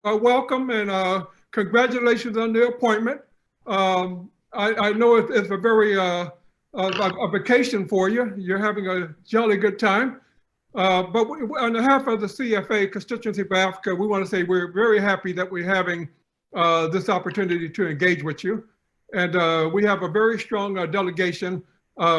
Welcome and congratulations on the appointment. I know it's a very a vacation for you. You're having a jolly good time. On behalf of the CFA Constituency of Africa, we want to say we're very happy that we're having this opportunity to engage with you. And we have a very strong delegation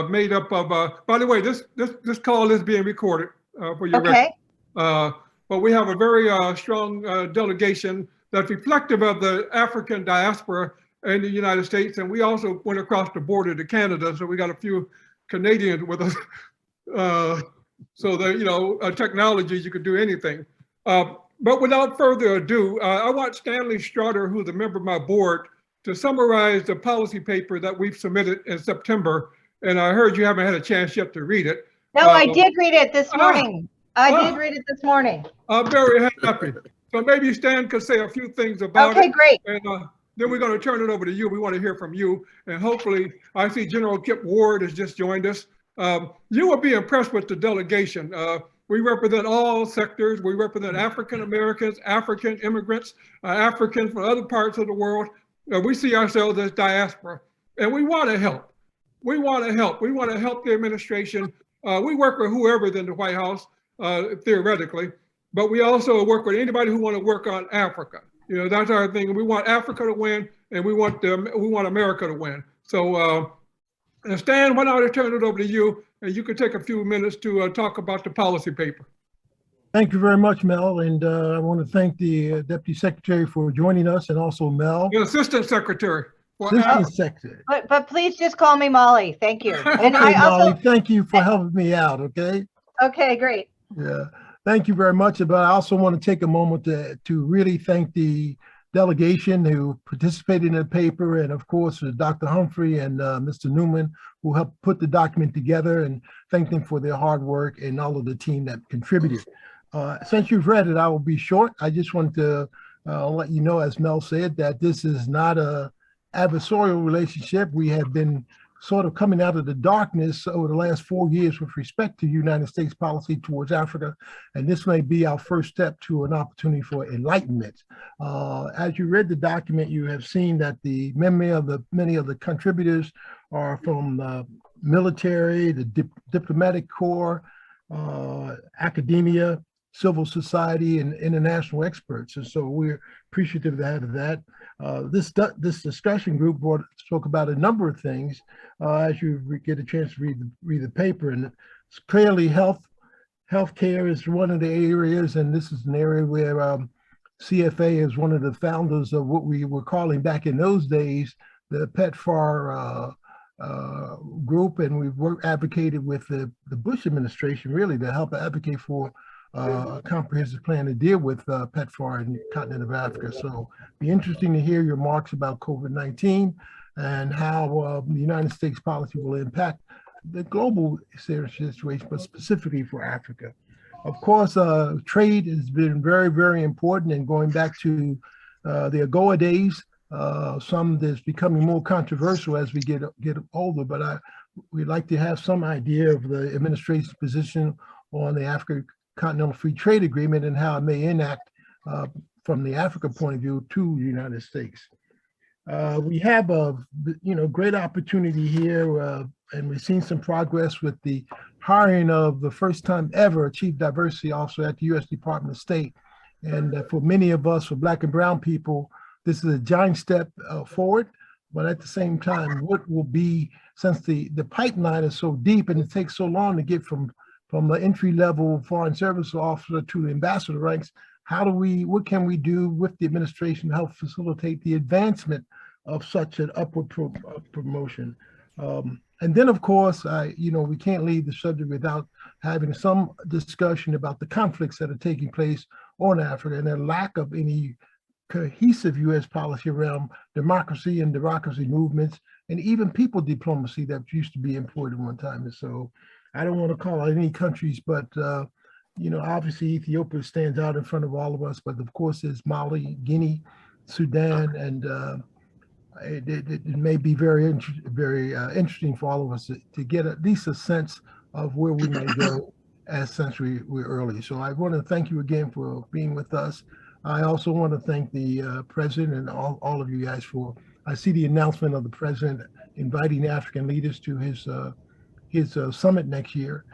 made up of, by the way, this call is being recorded for your record. Okay. But we have a very strong delegation that's reflective of the African diaspora in the United States. And we also went across the border to Canada. So we got a few Canadians with us. So that, technology, you could do anything. But without further ado, I want Stanley Strutter, who's a member of my board, to summarize the policy paper that we've submitted in September. And I heard you haven't had a chance yet to read it. No, I did read it this morning. I did read it this morning. I'm very happy. So maybe Stan could say a few things about it. Okay, great. And then we're going to turn it over to you. We want to hear from you. And hopefully, I see General Kip Ward has just joined us. You will be impressed with the delegation. We represent all sectors. We represent African Americans, African immigrants, Africans from other parts of the world. We see ourselves as diaspora, and we want to help. We want to help. We want to help the administration. We work with whoever's in the White House, theoretically, but we also work with anybody who want to work on Africa. That's our thing. We want Africa to win, and we want America to win. So, Stan, why don't I turn it over to you, and you could take a few minutes to talk about the policy paper. Thank you very much, Mel, and I want to thank the Deputy Secretary for joining us, and also Mel. The Assistant Secretary. Assistant Secretary. But please just call me Molly. Thank you. And Hey, Molly, thank you for helping me out, okay? Okay, great. Yeah, thank you very much. But I also want to take a moment to really thank the delegation who participated in the paper, and of course, Dr. Humphrey and Mr. Newman, who helped put the document together, and thank them for their hard work and all of the team that contributed. Since you've read it, I will be short. I just wanted to let you know, as Mel said, that this is not a adversarial relationship. We have been sort of coming out of the darkness over the last 4 years with respect to United States policy towards Africa, and this may be our first step to an opportunity for enlightenment. As you read the document, you have seen that many of the contributors are from the military, the diplomatic corps, academia, civil society, and international experts, and so we're appreciative of that. This discussion group spoke about a number of things as you get a chance to read the paper, and it's clearly healthcare is one of the areas, and this is an area where CFA is one of the founders of what we were calling back in those days the PEPFAR group, and we've advocated with the Bush administration really to help advocate for a comprehensive plan to deal with PEPFAR in the continent of Africa. So be interesting to hear your remarks about COVID-19 and how the United States policy will impact the global situation, but specifically for Africa. Of course, trade has been very, very important, and going back to the AGOA days, some that's becoming more controversial as we get older, but we'd like to have some idea of the administration's position on the Africa Continental Free Trade Agreement and how it may enact from the Africa point of view to the United States. We have a great opportunity here, and we've seen some progress with the hiring of the first time ever Chief Diversity Officer at the U.S. Department of State. And for many of us, for Black and Brown people, this is a giant step forward. But at the same time, what will be, since the pipeline is so deep and it takes so long to get from the entry-level foreign service officer to the ambassador ranks, what can we do with the administration to help facilitate the advancement of such an upward promotion? And then, of course, we can't leave the subject without having some discussion about the conflicts that are taking place on Africa and the lack of any cohesive U.S. policy around democracy and democracy movements, and even people diplomacy that used to be employed at one time. And so I don't want to call out any countries, but obviously Ethiopia stands out in front of all of us, but of course there's Mali, Guinea, Sudan, and it may be very interesting for all of us to get at least a sense of where we may go since we're early. So I want to thank you again for being with us. I also want to thank the president and all of you guys for, I see the announcement of the president inviting African leaders to his summit next year,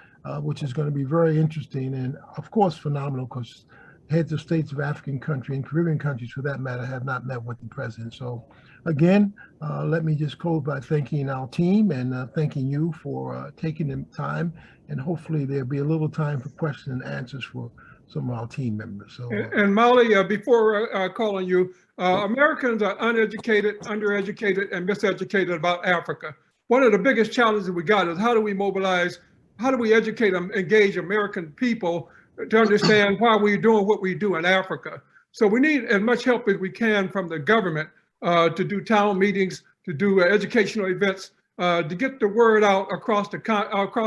which is going to be very interesting and of course phenomenal because heads of states of African country and Caribbean countries for that matter have not met with the president. So again, let me just close by thanking our team and thanking you for taking the time, and hopefully there'll be a little time for questions and answers for some of our team members. So, and Molly, before calling you, Americans are uneducated, undereducated, and miseducated about Africa. One of the biggest challenges we got is how do we mobilize, how do we educate and engage American people to understand why we're doing what we do in Africa. So we need as much help as we can from the government to do town meetings, to do educational events, to get the word out across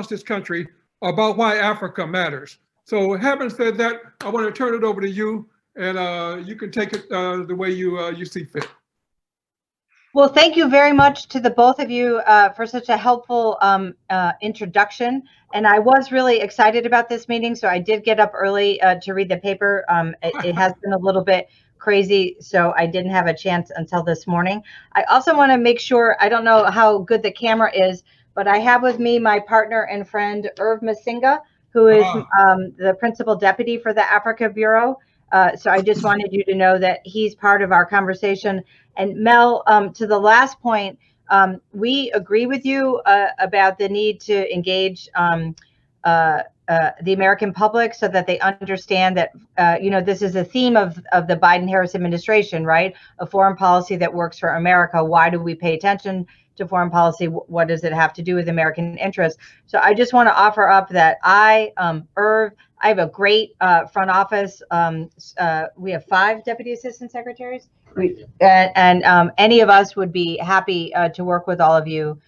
this country about why Africa matters. So having said that, I want to turn it over to you, and you can take it the way you see fit. Well, thank you very much to the both of you for such a helpful introduction. And I was really excited about this meeting, so I did get up early to read the paper. It has been a little bit crazy, so I didn't have a chance until this morning. I also want to make sure, I don't know how good the camera is, but I have with me my partner and friend, Irv Masinga, who is the principal deputy for the Africa Bureau. So I just wanted you to know that he's part of our conversation. And Mel, to the last point, we agree with you about the need to engage the American public so that they understand that, this is a theme of the Biden-Harris administration, right? A foreign policy that works for America. Why do we pay attention to foreign policy? What does it have to do with American interests? So I just want to offer up that Irv, I have a great front office. We have 5 deputy assistant secretaries. And any of us would be happy to work with all of you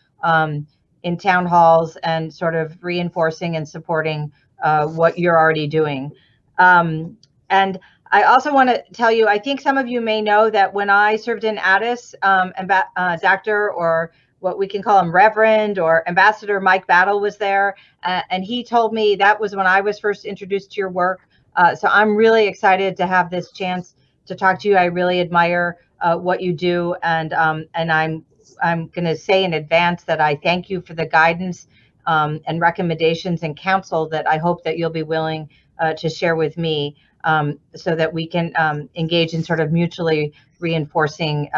in town halls and sort of reinforcing and supporting what you're already doing. And I also want to tell you, I think some of you may know that when I served in Addis, Dr. or what we can call him Reverend or Ambassador Mike Battle was there. And he told me that was when I was first introduced to your work. So I'm really excited to have this chance to talk to you. I really admire what you do. And I'm going to say in advance that I thank you for the guidance and recommendations and counsel that I hope that you'll be willing to share with me so that we can engage in sort of mutually reinforcing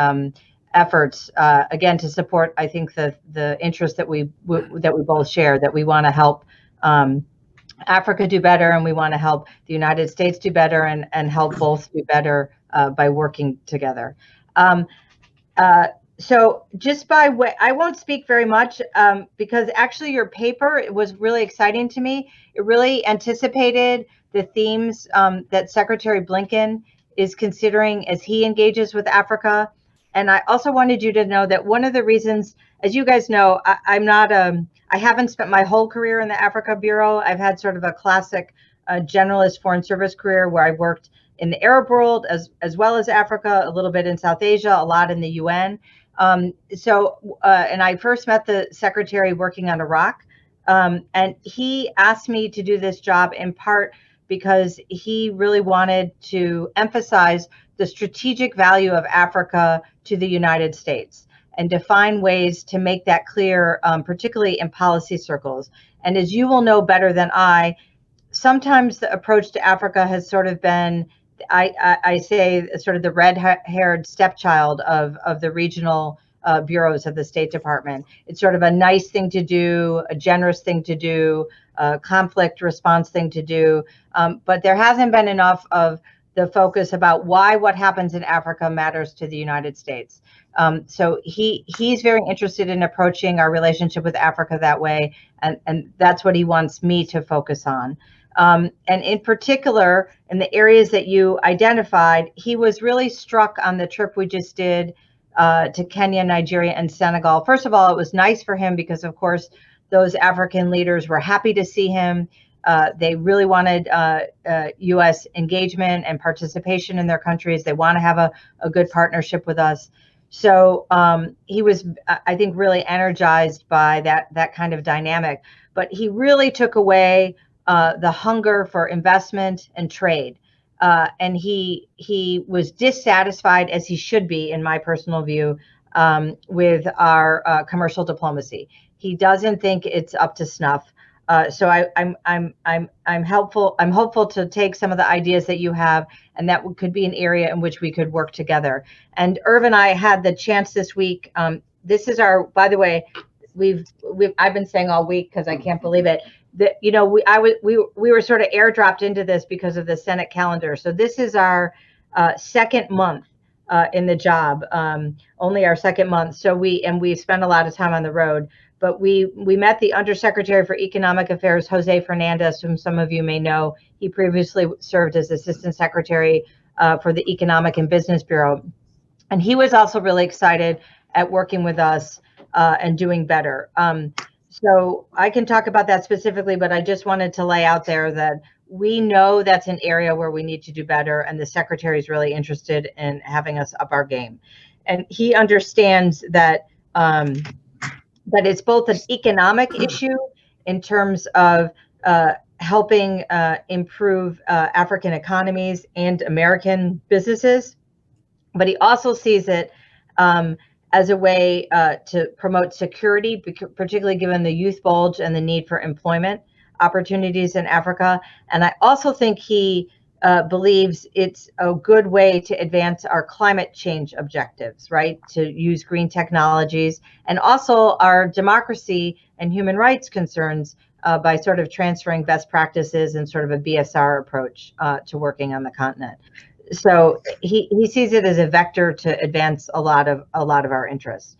efforts, again, to support, I think, the interest that we both share, that we want to help Africa do better, and we want to help the United States do better, and help both do better by working together. So just by way, I won't speak very much because actually your paper, it was really exciting to me. It really anticipated the themes that Secretary Blinken is considering as he engages with Africa. And I also wanted you to know that one of the reasons, as you guys know, I haven't spent my whole career in the Africa Bureau. I've had sort of a classic generalist foreign service career where I worked in the Arab world as well as Africa, a little bit in South Asia, a lot in the UN. And I first met the secretary working on Iraq. And he asked me to do this job in part because he really wanted to emphasize the strategic value of Africa to the United States and to find ways to make that clear, particularly in policy circles. And as you will know better than I, sometimes the approach to Africa has sort of been, I say, sort of the red-haired stepchild of the regional bureaus of the State Department. It's sort of a nice thing to do, a generous thing to do, a conflict response thing to do, but there hasn't been enough of the focus about why what happens in Africa matters to the United States. So he's very interested in approaching our relationship with Africa that way, and that's what he wants me to focus on. And in particular, in the areas that you identified, he was really struck on the trip we just did to Kenya, Nigeria, and Senegal. First of all, it was nice for him because, of course, those African leaders were happy to see him. They really wanted U.S. engagement and participation in their countries. They want to have a good partnership with us. So he was, I think, really energized by that kind of dynamic. But he really took away the hunger for investment and trade. and he was dissatisfied, as he should be, in my personal view, with our commercial diplomacy. He doesn't think it's up to snuff. So I'm hopeful to take some of the ideas that you have, and that could be an area in which we could work together. And Irv and I had the chance this week. This is our, by the way, I've been saying all week, because I can't believe it, that, you know, we were sort of airdropped into this because of the Senate calendar. So this is our second month in the job, only our second month. So we spent a lot of time on the road. But we met the Undersecretary for Economic Affairs, Jose Fernandez, whom some of you may know. He previously served as Assistant Secretary for the Economic and Business Bureau. And he was also really excited at working with us and doing better. So I can talk about that specifically, but I just wanted to lay out there that we know that's an area where we need to do better, and the Secretary is really interested in having us up our game. And he understands that that it's both an economic issue in terms of helping improve African economies and American businesses, but he also sees it as a way to promote security, particularly given the youth bulge and the need for employment opportunities in Africa. And I also think he believes it's a good way to advance our climate change objectives, right? To use green technologies, and also our democracy and human rights concerns by sort of transferring best practices and sort of a BSR approach to working on the continent. So he sees it as a vector to advance a lot of our interests.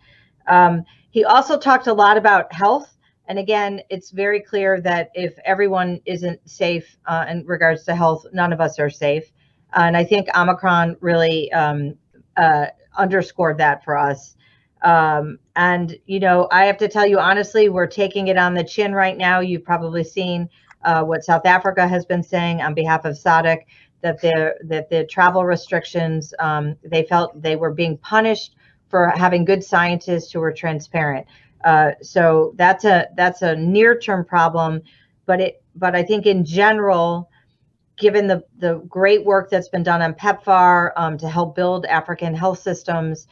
He also talked a lot about health. And again, it's very clear that if everyone isn't safe in regards to health, none of us are safe. And I think Omicron really underscored that for us. And, you know, I have to tell you, honestly, we're taking it on the chin right now. You've probably seen what South Africa has been saying on behalf of SADC, that the travel restrictions, they felt they were being punished for having good scientists who were transparent. So that's a near-term problem, but I think in general, given the great work that's been done on PEPFAR to help build African health systems,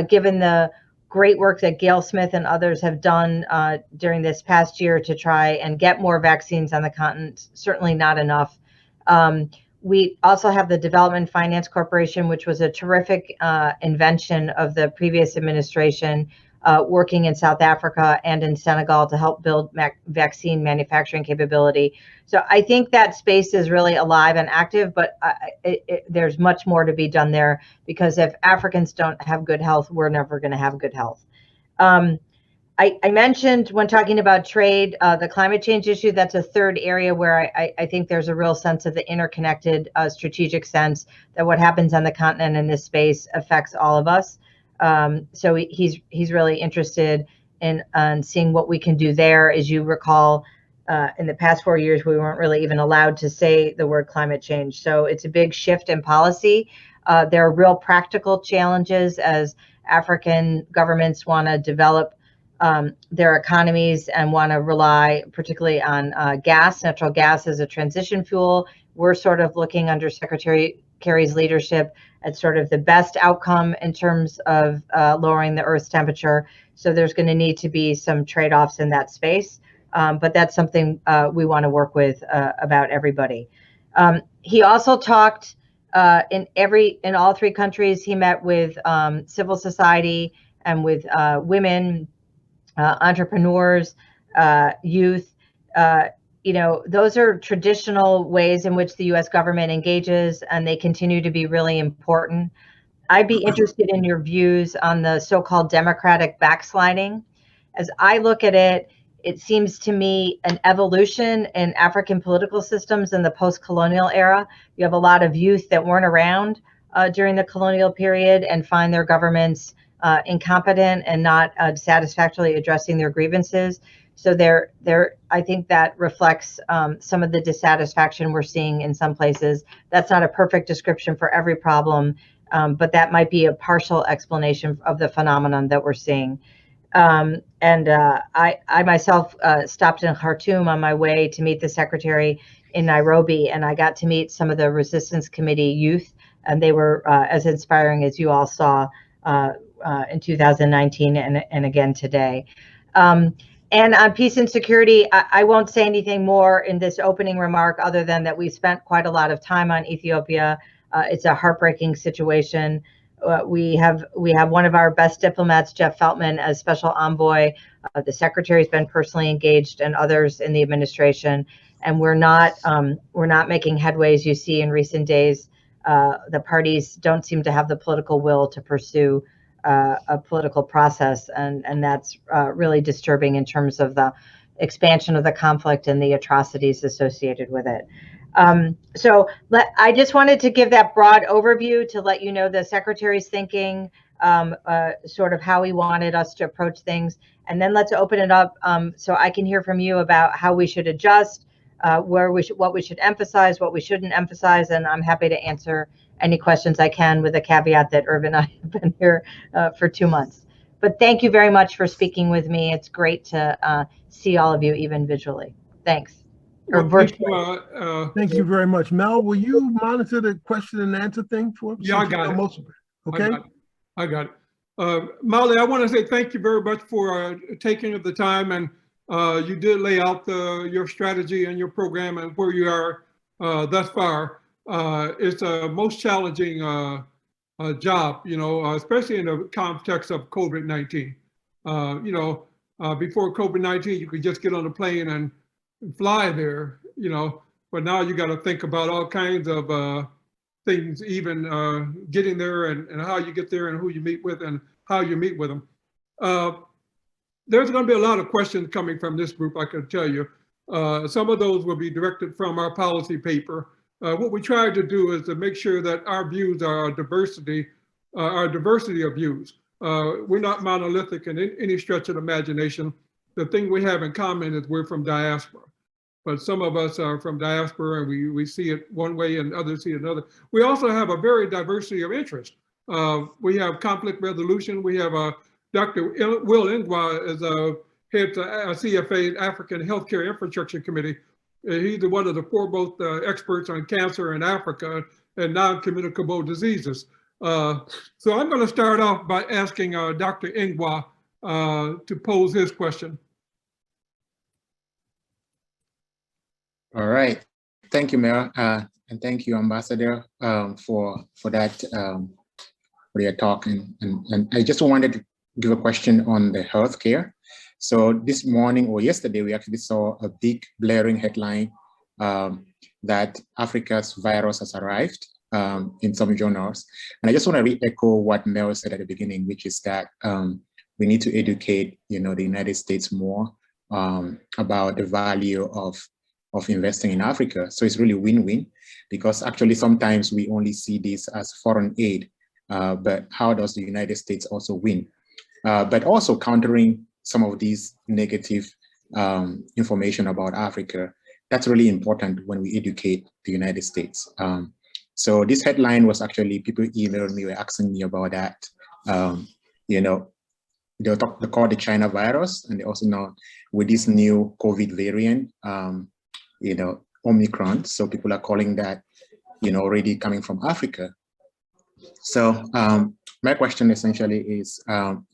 given the great work that Gail Smith and others have done during this past year to try and get more vaccines on the continent, certainly not enough. We also have the Development Finance Corporation, which was a terrific invention of the previous administration, working in South Africa and in Senegal to help build vaccine manufacturing capability. So I think that space is really alive and active, but there's much more to be done there, because if Africans don't have good health, we're never going to have good health. I mentioned when talking about trade, the climate change issue. That's a third area where I think there's a real sense of the interconnected strategic sense that what happens on the continent in this space affects all of us. So he's really interested in seeing what we can do there. As you recall, in the past 4 years, we weren't really even allowed to say the word climate change. So it's a big shift in policy. There are real practical challenges as African governments want to develop their economies and want to rely particularly on gas, natural gas as a transition fuel. We're sort of looking under Secretary Kerry's leadership at sort of the best outcome in terms of lowering the Earth's temperature. So there's going to need to be some trade-offs in that space. But that's something we want to work with about everybody. He also talked in all three countries. He met with civil society and with women, entrepreneurs, youth. You know, those are traditional ways in which the U.S. government engages, and they continue to be really important. I'd be interested in your views on the so-called democratic backsliding. As I look at it, it seems to me an evolution in African political systems in the post-colonial era. You have a lot of youth that weren't around during the colonial period and find their governments incompetent and not satisfactorily addressing their grievances. So I think that reflects some of the dissatisfaction we're seeing in some places. That's not a perfect description for every problem, but that might be a partial explanation of the phenomenon that we're seeing. I myself stopped in Khartoum on my way to meet the Secretary in Nairobi, and I got to meet some of the Resistance Committee youth, and they were as inspiring as you all saw in 2019 and again today. And on peace and security, I won't say anything more in this opening remark other than that we spent quite a lot of time on Ethiopia. It's a heartbreaking situation. We have one of our best diplomats, Jeff Feltman, as special envoy. The secretary has been personally engaged, and others in the administration. And we're not making headways. You see, in recent days, the parties don't seem to have the political will to pursue a political process, and that's really disturbing in terms of the expansion of the conflict and the atrocities associated with it. So I just wanted to give that broad overview to let you know the secretary's thinking, sort of how he wanted us to approach things, and then let's open it up so I can hear from you about how we should adjust, what we should emphasize, what we shouldn't emphasize, and I'm happy to answer any questions I can, with a caveat that Irv and I have been here for 2 months. But thank you very much for speaking with me. It's great to see all of you, even visually. Thanks. Or virtually. Thank you very much. Mel, will you monitor the question and answer thing for us? Yeah, I got it. Most of it. Okay. I got it. Molly, I want to say thank you very much for taking the time, and you did lay out your strategy and your program and where you are thus far. It's a most challenging job, you know, especially in the context of COVID-19. You know, before COVID-19, you could just get on a plane and fly there, you know, but now you got to think about all kinds of things, even getting there and how you get there and who you meet with and how you meet with them. There's going to be a lot of questions coming from this group, I can tell you. Some of those will be directed from our policy paper. What we try to do is to make sure that our views are diversity of views. We're not monolithic in any stretch of the imagination. The thing we have in common is we're from diaspora. But some of us are from diaspora and we see it one way and others see it another. We also have a very diversity of interest. We have conflict resolution. We have Dr. Will Ingwa as a head to CFA, African Healthcare Infrastructure Committee. He's one of the foremost experts on cancer in Africa and non-communicable diseases. So I'm going to start off by asking Dr. Ingwa to pose his question. All right. Thank you, Mayor, and thank you, Ambassador, for that, for your talk. And I just wanted to give a question on the healthcare. So this morning or yesterday, we actually saw a big blaring headline that Africa's virus has arrived in some journals. And I just want to re-echo what Mel said at the beginning, which is that we need to educate, you know, the United States more about the value of investing in Africa. So it's really win-win, because actually sometimes we only see this as foreign aid, but how does the United States also win? But also countering some of these negative information about Africa, that's really important when we educate the United States. So this headline was actually, people emailed me, were asking me about that. You know, they call the China virus, and they also know with this new COVID variant, you know, Omicron. So people are calling that, you know, already coming from Africa. So my question essentially is,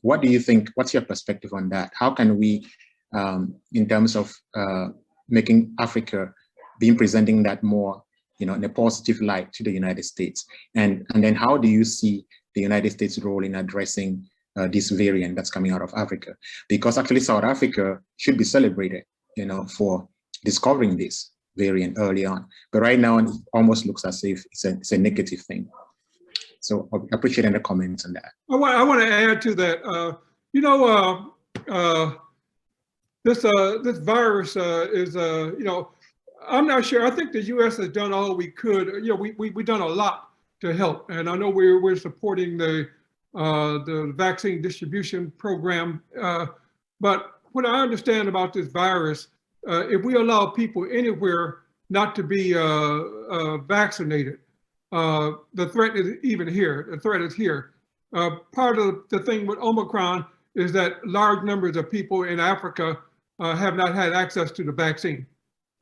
what do you think, what's your perspective on that? How can we, in terms of making Africa, presenting that more, you know, in a positive light to the United States? And then how do you see the United States' role in addressing this variant that's coming out of Africa? Because actually South Africa should be celebrated, you know, for discovering this variant early on. But right now, it almost looks as if it's a negative thing. So I appreciate any comments on that. I want to add to that. You know, this virus is, you know, I'm not sure. I think the U.S. has done all we could. You know, we've done a lot to help, and I know we're supporting the vaccine distribution program. But what I understand about this virus, if we allow people anywhere not to be vaccinated, the threat is even here. The threat is here. Part of the thing with Omicron is that large numbers of people in Africa have not had access to the vaccine.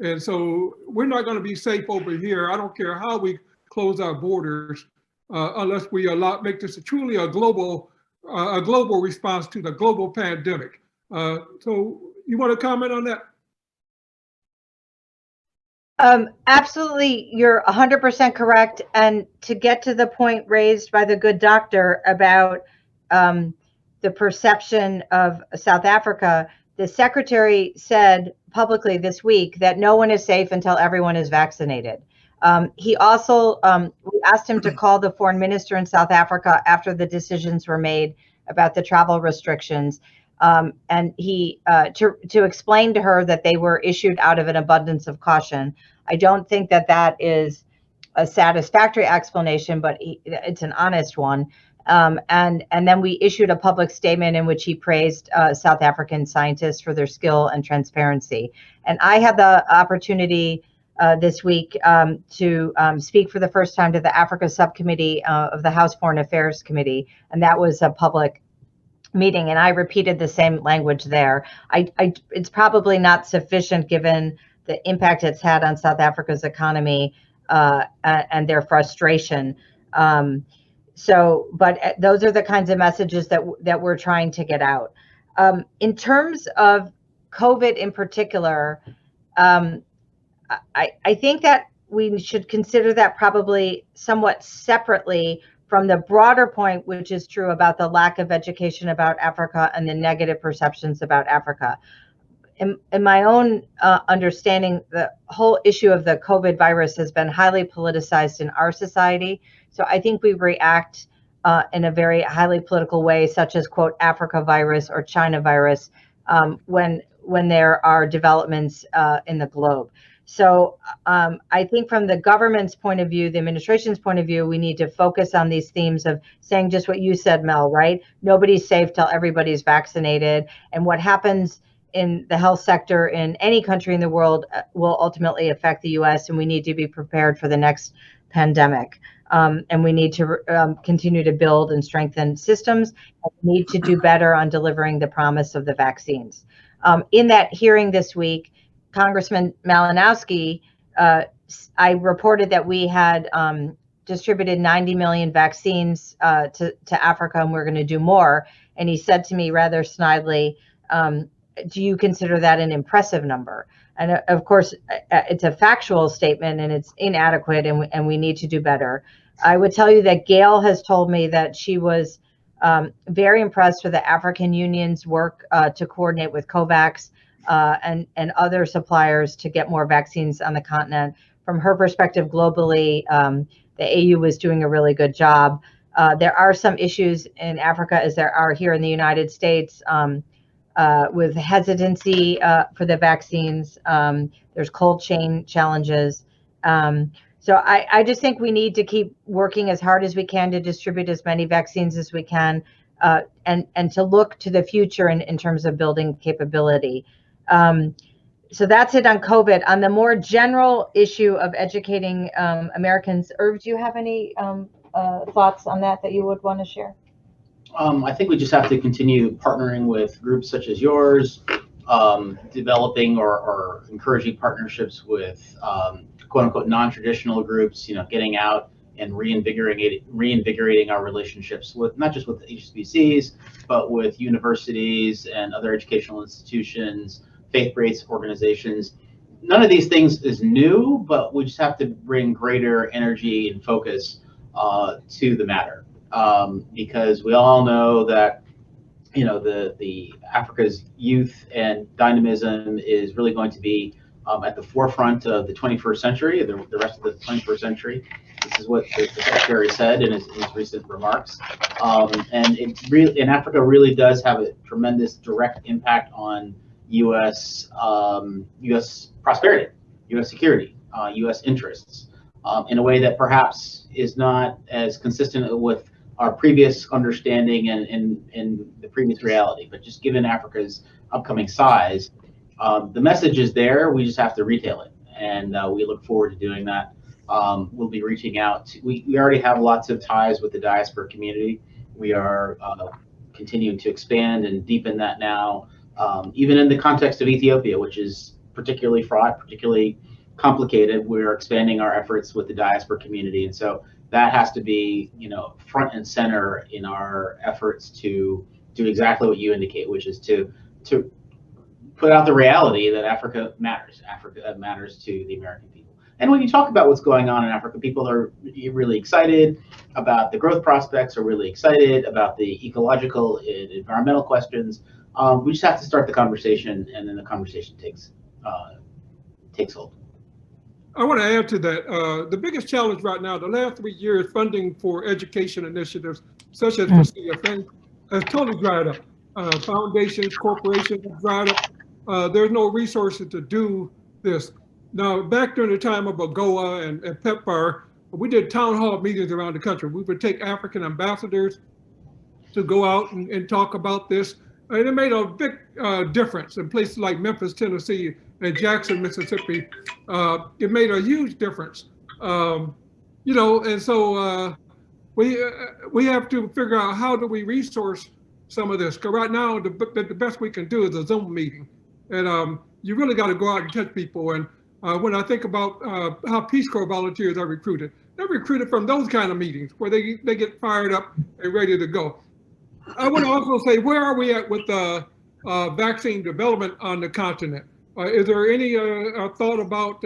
And so we're not going to be safe over here. I don't care how we close our borders unless we make this truly a global response to the global pandemic. So you want to comment on that? Absolutely, you're 100% correct. And to get to the point raised by the good doctor about the perception of South Africa, the secretary said publicly this week that no one is safe until everyone is vaccinated. He also, we asked him to call the foreign minister in South Africa after the decisions were made about the travel restrictions. And he to explain to her that they were issued out of an abundance of caution. I don't think that that is a satisfactory explanation, but it's an honest one. And then we issued a public statement in which he praised South African scientists for their skill and transparency. And I had the opportunity this week to speak for the first time to the Africa Subcommittee of the House Foreign Affairs Committee, and that was a public meeting, and I repeated the same language there. It's probably not sufficient given the impact it's had on South Africa's economy and their frustration. But those are the kinds of messages that we're trying to get out. In terms of COVID in particular, I think that we should consider that probably somewhat separately from the broader point, which is true about the lack of education about Africa and the negative perceptions about Africa. In my own understanding, the whole issue of the COVID virus has been highly politicized in our society. So I think we react in a very highly political way, such as, quote, Africa virus or China virus, when there are developments in the globe. So I think from the government's point of view, the administration's point of view, we need to focus on these themes of saying just what you said, Mel, right? Nobody's safe till everybody's vaccinated. And what happens in the health sector in any country in the world will ultimately affect the US, and we need to be prepared for the next pandemic. And we need to continue to build and strengthen systems. We need to do better on delivering the promise of the vaccines. In that hearing this week, Congressman Malinowski, I reported that we had distributed 90 million vaccines to Africa, and we're going to do more. And he said to me rather snidely, do you consider that an impressive number? And of course, it's a factual statement and it's inadequate, and we need to do better. I would tell you that Gail has told me that she was very impressed with the African Union's work to coordinate with COVAX and other suppliers to get more vaccines on the continent. From her perspective globally, the AU was doing a really good job. There are some issues in Africa, as there are here in the United States, with hesitancy for the vaccines. There's cold chain challenges. So I just think we need to keep working as hard as we can to distribute as many vaccines as we can, and to look to the future in terms of building capability. So that's it on COVID. On the more general issue of educating Americans, Irv, do you have any thoughts on that you would want to share? I think we just have to continue partnering with groups such as yours, developing or encouraging partnerships with quote unquote non-traditional groups, getting out and reinvigorating our relationships with not just with HBCs, but with universities and other educational institutions, faith-based organizations. None of these things is new, but we just have to bring greater energy and focus to the matter, because we all know that the Africa's youth and dynamism is really going to be at the forefront of the 21st century, the rest of the 21st century. This is what the Secretary said in his recent remarks. And Africa really does have a tremendous direct impact on U.S. prosperity, U.S. security, U.S. interests, in a way that perhaps is not as consistent with our previous understanding and the previous reality. But just given Africa's upcoming size, the message is there. We just have to retail it, and we look forward to doing that. We'll be reaching out. We already have lots of ties with the diaspora community. We are continuing to expand and deepen that now, even in the context of Ethiopia, which is particularly fraught, particularly complicated, we're expanding our efforts with the diaspora community. And so that has to be, front and center in our efforts to do exactly what you indicate, which is to put out the reality that Africa matters. Africa matters to the American people. And when you talk about what's going on in Africa, people are really excited about the growth prospects, are really excited about the ecological and environmental questions. We just have to start the conversation, and then the conversation takes hold. I want to add to that. The biggest challenge right now, the last 3 years, funding for education initiatives, such as the CFA, has totally dried up. Foundations, corporations have dried up. There's no resources to do this. Now, back during the time of AGOA and PEPFAR, we did town hall meetings around the country. We would take African ambassadors to go out and talk about this. And it made a big difference in places like Memphis, Tennessee, and Jackson, Mississippi. It made a huge difference. And so we have to figure out how do we resource some of this. Because right now, the best we can do is a Zoom meeting. And you really got to go out and touch people. And when I think about how Peace Corps volunteers are recruited, they're recruited from those kind of meetings where they get fired up and ready to go. I want to also say, where are we at with vaccine development on the continent? Is there any thought about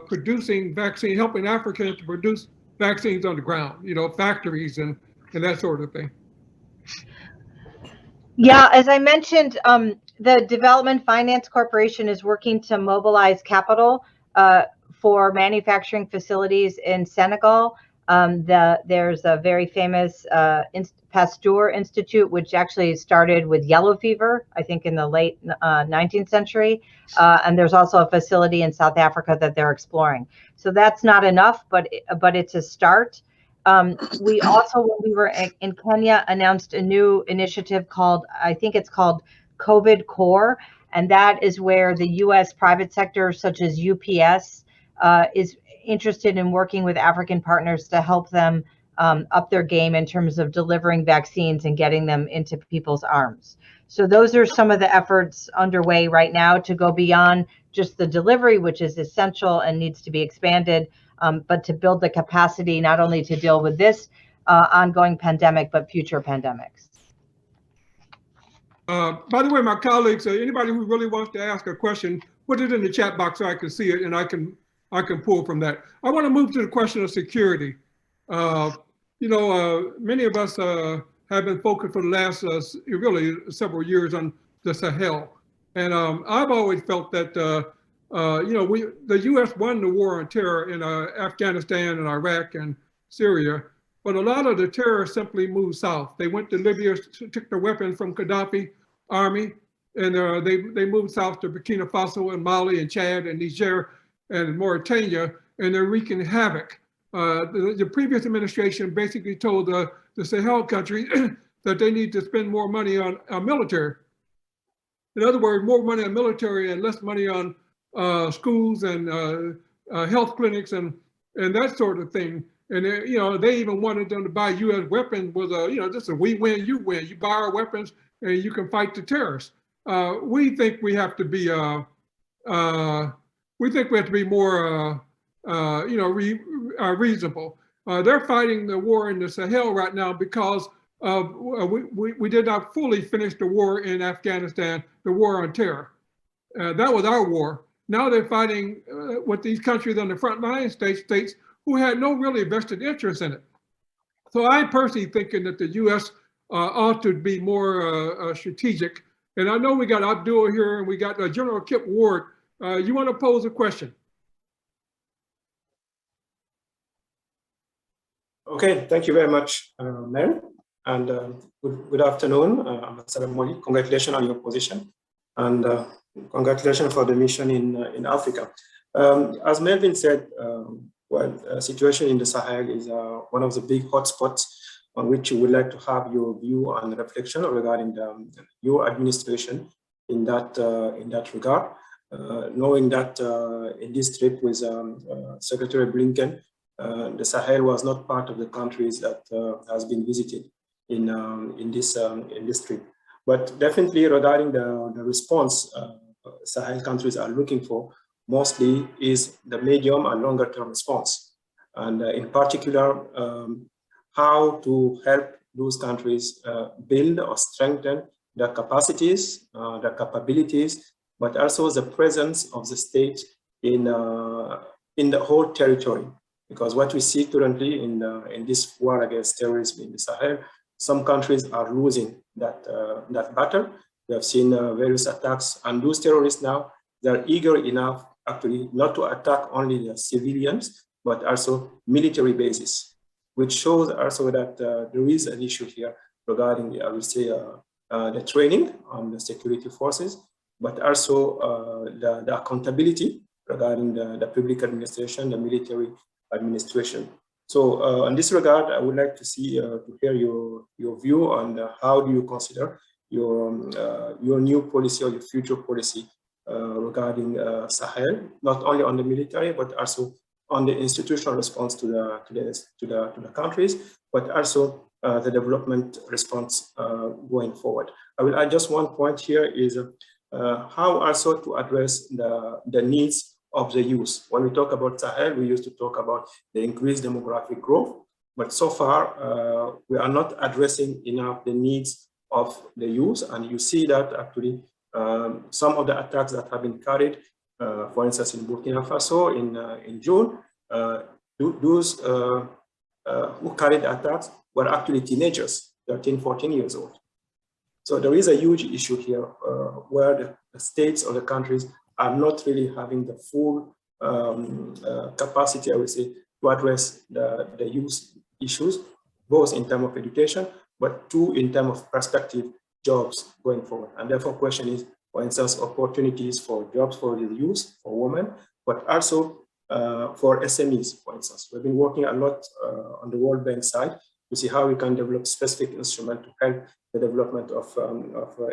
producing vaccine, helping Africans to produce vaccines on the ground, factories and that sort of thing? Yeah, as I mentioned, the Development Finance Corporation is working to mobilize capital for manufacturing facilities in Senegal. There's a very famous Pasteur Institute, which actually started with yellow fever, I think in the late 19th century. And there's also a facility in South Africa that they're exploring. So that's not enough, but it's a start. We also, when we were in Kenya, announced a new initiative called, I think it's called COVID Core. And that is where the US private sector, such as UPS, is interested in working with African partners to help them up their game in terms of delivering vaccines and getting them into people's arms. So those are some of the efforts underway right now to go beyond just the delivery, which is essential and needs to be expanded, but to build the capacity not only to deal with this ongoing pandemic, but future pandemics. By the way, my colleagues, anybody who really wants to ask a question, put it in the chat box so I can see it and I can pull from that. I want to move to the question of security. Many of us have been focused for the last really several years on the Sahel. And I've always felt that, the US won the war on terror in Afghanistan and Iraq and Syria, but a lot of the terrorists simply moved south. They went to Libya, took their weapons from Gaddafi army, and they moved south to Burkina Faso and Mali and Chad and Niger and Mauritania, and they're wreaking havoc. The previous administration basically told the Sahel countries that they need to spend more money on military. In other words, more money on military and less money on schools and health clinics and that sort of thing. And they even wanted them to buy U.S. weapons with this is a we win, you win. You buy our weapons and you can fight the terrorists. We think we have to be more reasonable. They're fighting the war in the Sahel right now because we did not fully finish the war in Afghanistan, the war on terror. That was our war. Now they're fighting with these countries on the front line states who had no really vested interest in it. So I personally thinking that the U.S. Ought to be more strategic. And I know we got Abdul here and we got General Kip Ward. You want to pose a question? Okay, thank you very much, Mary, and good afternoon, Ambassador Moli. Congratulations on your position, and congratulations for the mission in Africa. As Melvin said, the situation in the Sahel is one of the big hotspots on which we would like to have your view and reflection regarding your administration in that regard. Knowing that in this trip with Secretary Blinken, the Sahel was not part of the countries that has been visited in this trip. But definitely regarding the response Sahel countries are looking for mostly is the medium and longer term response. And in particular, how to help those countries build or strengthen their capacities, their capabilities, but also the presence of the state in the whole territory. Because what we see currently in this war against terrorism in the Sahel, some countries are losing that battle. We have seen various attacks, and those terrorists now, they're eager enough actually not to attack only the civilians, but also military bases, which shows also that there is an issue here regarding, I would say, the training on the security forces, but also the accountability regarding the public administration, the military administration. So in this regard, I would like to hear your view on how do you consider your new policy or your future policy regarding Sahel, not only on the military, but also on the institutional response to the countries, but also the development response going forward. I will add just one point here is how also to address the needs of the youth. When we talk about Sahel, we used to talk about the increased demographic growth, but so far we are not addressing enough the needs of the youth. And you see that actually some of the attacks that have been carried, for instance, in Burkina Faso in June, those who carried the attacks were actually teenagers, 13, 14 years old. So there is a huge issue here where the states or the countries are not really having the full capacity, I would say, to address the youth issues, both in terms of education, but two, in terms of perspective, jobs going forward. And therefore, question is, for instance, opportunities for jobs for the youth, for women, but also for SMEs, for instance. We've been working a lot on the World Bank side to see how we can develop specific instruments to help the development of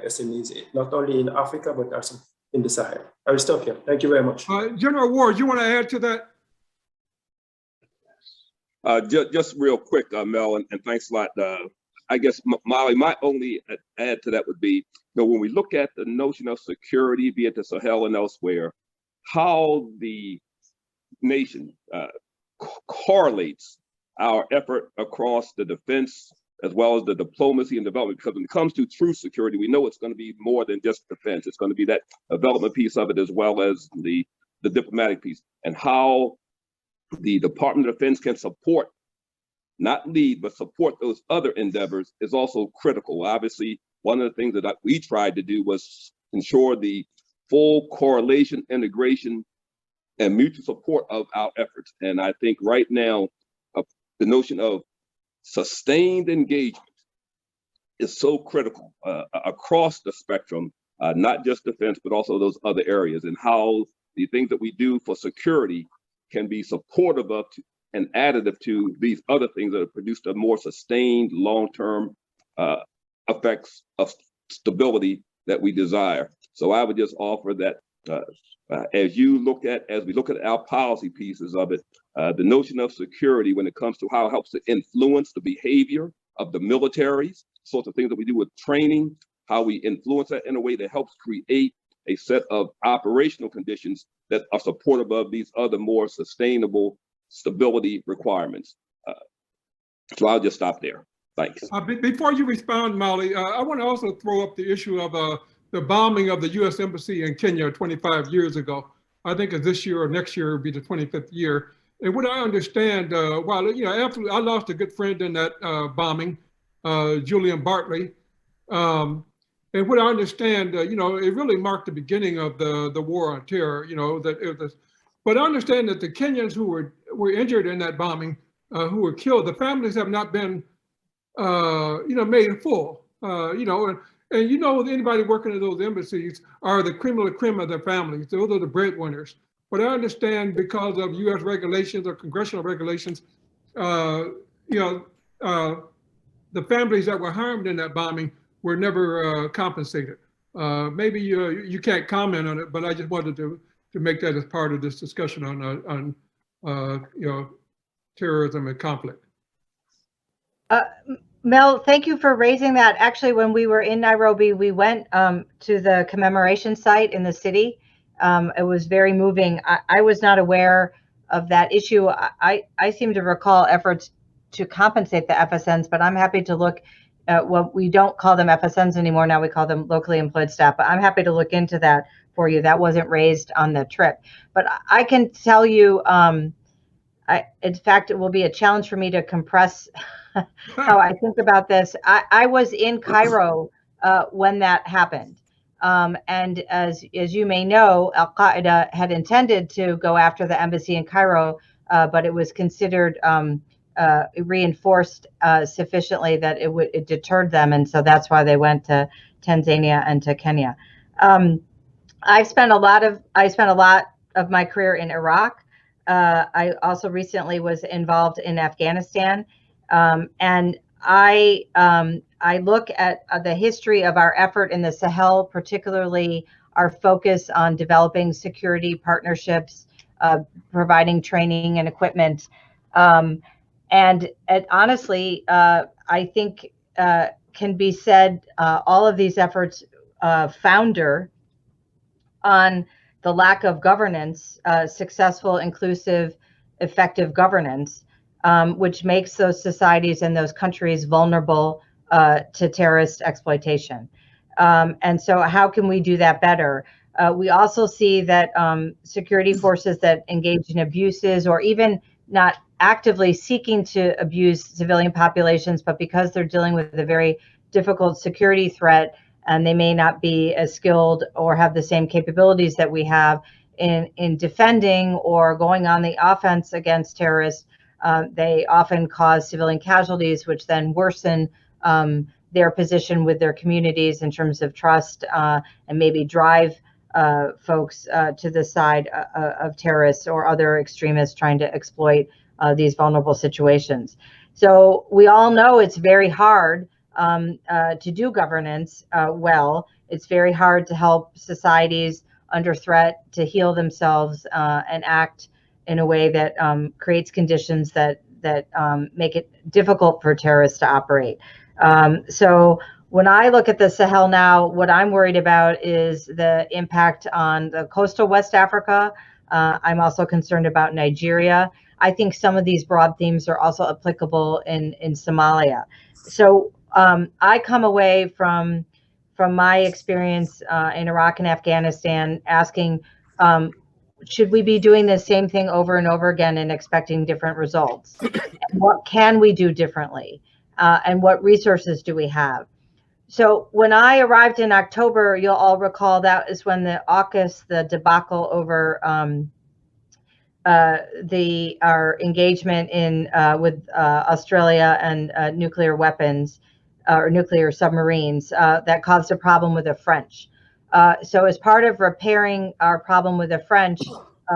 SMEs, not only in Africa, but also in the Sahel. I will stop here. Thank you very much. General Ward, you want to add to that? Just real quick, Mel, and thanks a lot. I guess, Molly, my only add to that would be, when we look at the notion of security, be it the Sahel and elsewhere, how the nation correlates our effort across the defense as well as the diplomacy and development, because when it comes to true security, we know it's going to be more than just defense. It's going to be that development piece of it as well as the diplomatic piece, and how the Department of Defense can support, not lead, but support those other endeavors is also critical. Obviously, one of the things that we tried to do was ensure the full correlation, integration, and mutual support of our efforts. And I think right now, the notion of sustained engagement is so critical across the spectrum, not just defense, but also those other areas, and how the things that we do for security can be supportive of and additive to these other things that have produced a more sustained long-term effects of stability that we desire. So I would just offer that as we look at our policy pieces of it, the notion of security when it comes to how it helps to influence the behavior of the militaries, sorts of things that we do with training, how we influence that in a way that helps create a set of operational conditions that are supportive of these other more sustainable stability requirements. So I'll just stop there. Thanks. Before you respond, Molly, I want to also throw up the issue of the bombing of the U.S. Embassy in Kenya 25 years ago. I think it's this year or next year will be the 25th year. And what I understand, while absolutely, I lost a good friend in that bombing, Julian Bartley. And what I understand, it really marked the beginning of the war on terror. But I understand that the Kenyans who were injured in that bombing, who were killed, the families have not been, made full. And anybody working at those embassies are the cream of the cream of their families. Those are the breadwinners. But I understand because of U.S. regulations or congressional regulations, the families that were harmed in that bombing were never compensated. Maybe you can't comment on it, but I just wanted to make that as part of this discussion on terrorism and conflict. Mel, thank you for raising that. Actually, when we were in Nairobi, we went to the commemoration site in the city. It was very moving. I was not aware of that issue. I seem to recall efforts to compensate the FSNs, but I'm happy to look at what we don't call them FSNs anymore. Now we call them locally employed staff, but I'm happy to look into that for you. That wasn't raised on the trip. But I can tell you, in fact, it will be a challenge for me to compress how I think about this. I was in Cairo when that happened. And as you may know, Al-Qaeda had intended to go after the embassy in Cairo, but it was considered reinforced sufficiently that it deterred them. And so that's why they went to Tanzania and to Kenya. I spent a lot of my career in Iraq. I also recently was involved in Afghanistan, and I look at the history of our effort in the Sahel, particularly our focus on developing security partnerships, providing training and equipment, and honestly, I think can be said all of these efforts founder on the lack of governance, successful, inclusive, effective governance, which makes those societies and those countries vulnerable to terrorist exploitation. And so how can we do that better? We also see that security forces that engage in abuses or even not actively seeking to abuse civilian populations, but because they're dealing with a very difficult security threat, and they may not be as skilled or have the same capabilities that we have in defending or going on the offense against terrorists, they often cause civilian casualties, which then worsen their position with their communities in terms of trust and maybe drive folks to the side of terrorists or other extremists trying to exploit these vulnerable situations. So we all know it's very hard to do governance well. It's very hard to help societies under threat to heal themselves and act in a way that creates conditions that make it difficult for terrorists to operate. So when I look at the Sahel now, what I'm worried about is the impact on the coastal West Africa. I'm also concerned about Nigeria. I think some of these broad themes are also applicable in Somalia. So I come away from my experience in Iraq and Afghanistan asking, should we be doing the same thing over and over again and expecting different results? And what can we do differently? And what resources do we have? So when I arrived in October, you'll all recall that is when the AUKUS, the debacle over our engagement in with Australia and nuclear weapons or nuclear submarines that caused a problem with the French. So as part of repairing our problem with the French,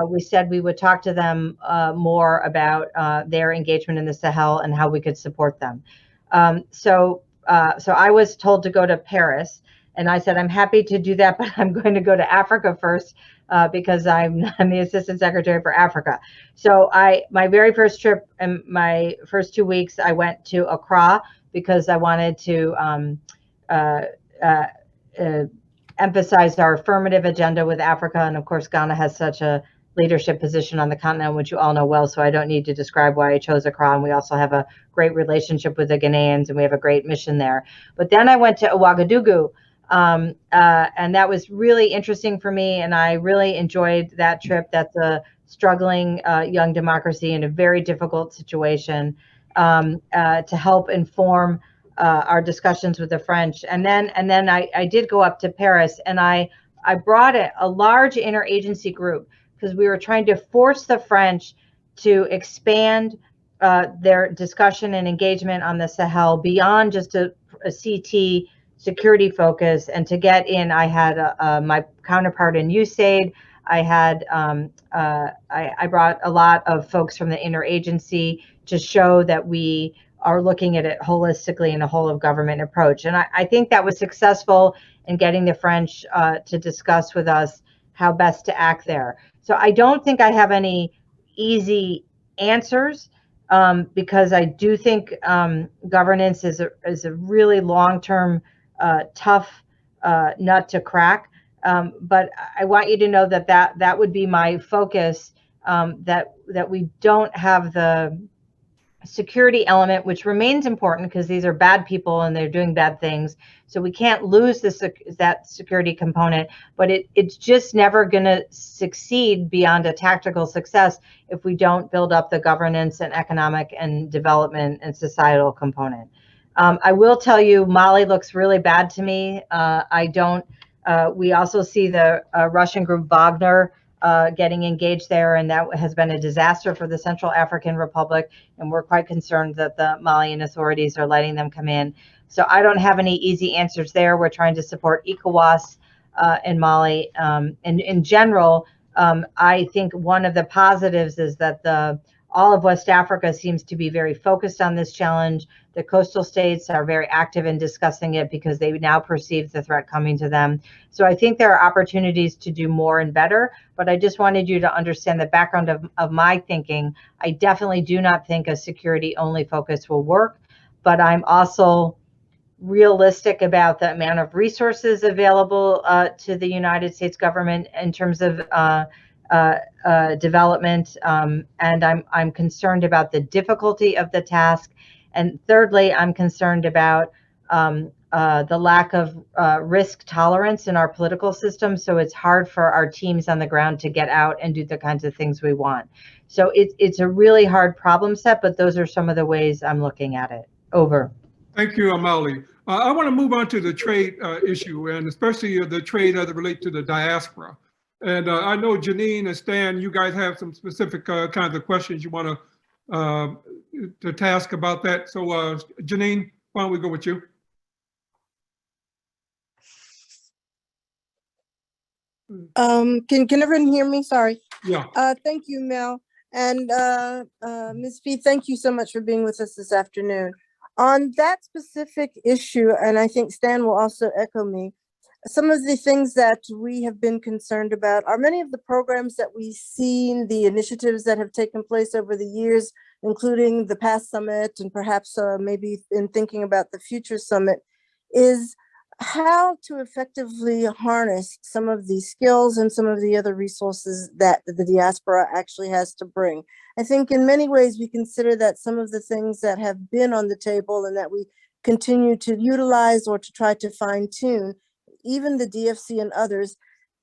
we said we would talk to them more about their engagement in the Sahel and how we could support them. So I was told to go to Paris, and I said, I'm happy to do that, but I'm going to go to Africa first because I'm the Assistant Secretary for Africa. So my very first trip and my first 2 weeks, I went to Accra because I wanted to emphasize our affirmative agenda with Africa. And of course, Ghana has such a leadership position on the continent, which you all know well, so I don't need to describe why I chose Accra. And we also have a great relationship with the Ghanaians, and we have a great mission there. But then I went to Ouagadougou, and that was really interesting for me, and I really enjoyed that trip. That's a struggling young democracy in a very difficult situation, to help inform our discussions with the French. And then I did go up to Paris, and I brought a large interagency group because we were trying to force the French to expand their discussion and engagement on the Sahel beyond just a CT security focus, and to get in. I had my counterpart in USAID. I had I brought a lot of folks from the interagency to show that we are looking at it holistically in a whole of government approach. And I think that was successful in getting the French to discuss with us how best to act there. So I don't think I have any easy answers, because I do think governance is a really long-term, tough nut to crack. But I want you to know that that would be my focus, that we don't have the security element, which remains important because these are bad people and they're doing bad things. So we can't lose that security component, but it's just never going to succeed beyond a tactical success if we don't build up the governance and economic and development and societal component. I will tell you, Mali looks really bad to me. We also see the Russian group Wagner getting engaged there, and that has been a disaster for the Central African Republic, and we're quite concerned that the Malian authorities are letting them come in. So I don't have any easy answers there. We're trying to support ECOWAS in Mali. And in general, I think one of the positives is that all of West Africa seems to be very focused on this challenge. The coastal states are very active in discussing it because they now perceive the threat coming to them. So I think there are opportunities to do more and better, but I just wanted you to understand the background of my thinking. I definitely do not think a security-only focus will work, but I'm also realistic about the amount of resources available to the United States government in terms of development, and I'm concerned about the difficulty of the task. And thirdly, I'm concerned about the lack of risk tolerance in our political system. So it's hard for our teams on the ground to get out and do the kinds of things we want. So it's a really hard problem set, but those are some of the ways I'm looking at it. Over. Thank you, Amali. I want to move on to the trade issue, and especially the trade as it relates to the diaspora. And I know Janine and Stan, you guys have some specific kinds of questions you want to task about that. So Janine, why don't we go with you? Can everyone hear me? Sorry. Yeah. Thank you, Mel. And Ms. Phee, thank you so much for being with us this afternoon. On that specific issue, and I think Stan will also echo me, some of the things that we have been concerned about are many of the programs that we've seen, the initiatives that have taken place over the years, including the past summit and perhaps maybe in thinking about the future summit, is how to effectively harness some of these skills and some of the other resources that the diaspora actually has to bring. I think in many ways we consider that some of the things that have been on the table and that we continue to utilize or to try to fine tune, even the DFC and others,